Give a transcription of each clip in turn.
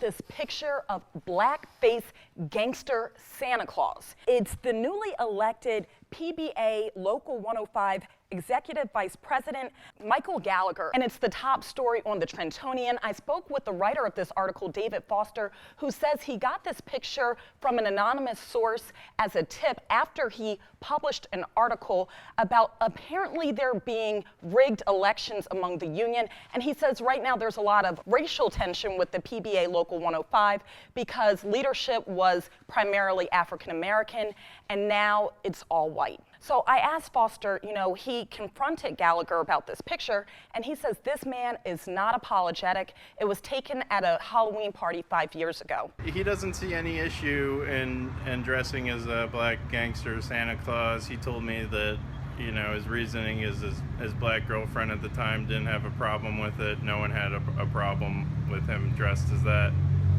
this picture of blackface gangster Santa Claus. It's the newly elected PBA Local 105 Executive Vice President, Michael Gallagher, and it's the top story on the Trentonian. I spoke with the writer of this article, David Foster, who says he got this picture from an anonymous source as a tip after he published an article about apparently there being rigged elections among the union. And he says right now there's a lot of racial tension with the PBA Local 105 because leadership was primarily African American and now it's all white. So I asked Foster, he confronted Gallagher about this picture, and he says this man is not apologetic. It was taken at a Halloween party 5 years ago. He doesn't see any issue in dressing as a black gangster Santa Claus. He told me that, his reasoning is his black girlfriend at the time didn't have a problem with it. No one had a problem with him dressed as that.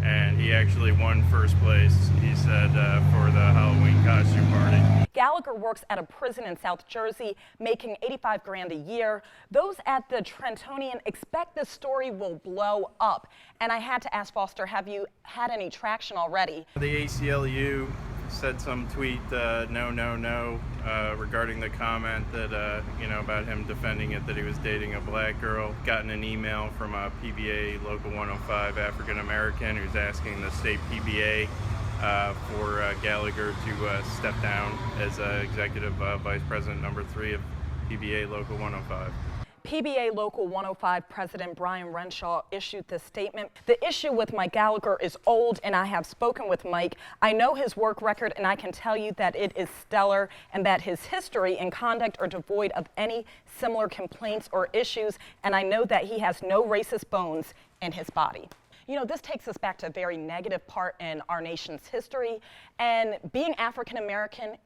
And he actually won first place, he said, for the Halloween costume party. Gallagher works at a prison in South Jersey, making $85,000 a year. Those at the Trentonian expect the story will blow up. And I had to ask Foster, have you had any traction already? The ACLU said some tweet, no, regarding the comment that, about him defending it, that he was dating a black girl. Gotten an email from a PBA Local 105 African American who's asking the state PBA for Gallagher to step down as Executive Vice President number 3 of PBA Local 105. PBA Local 105 President Brian Renshaw issued this statement. The issue with Mike Gallagher is old, and I have spoken with Mike. I know his work record, and I can tell you that it is stellar and that his history and conduct are devoid of any similar complaints or issues, and I know that he has no racist bones in his body. This takes us back to a very negative part in our nation's history, and being African American,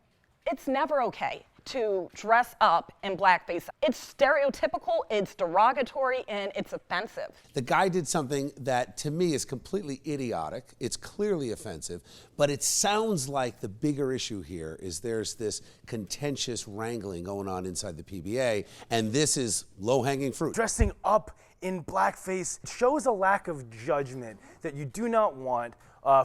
it's never okay to dress up in blackface. It's stereotypical, it's derogatory, and it's offensive. The guy did something that, to me, is completely idiotic. It's clearly offensive, but it sounds like the bigger issue here is there's this contentious wrangling going on inside the PBA, and this is low-hanging fruit. Dressing up in blackface shows a lack of judgment that you do not want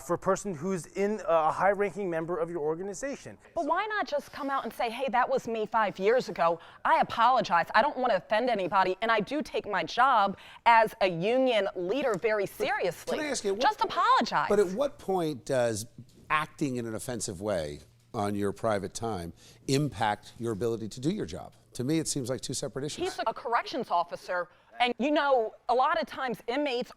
for a person who's in a high-ranking member of your organization. But why not just come out and say, hey, that was me 5 years ago. I apologize. I don't want to offend anybody, and I do take my job as a union leader very seriously. Can I ask you, just apologize. But at what point does acting in an offensive way on your private time impact your ability to do your job? To me, it seems like two separate issues. He's a corrections officer, and a lot of times inmates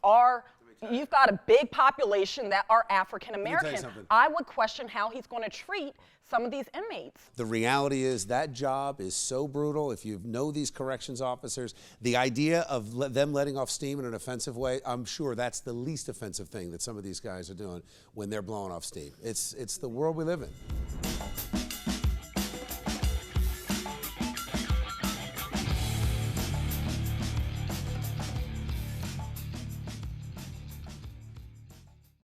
you've got a big population that are African American. I would question how he's going to treat some of these inmates. The reality is that job is so brutal. If you know these corrections officers, the idea of them letting off steam in an offensive way, I'm sure that's the least offensive thing that some of these guys are doing when they're blowing off steam. It's the world we live in.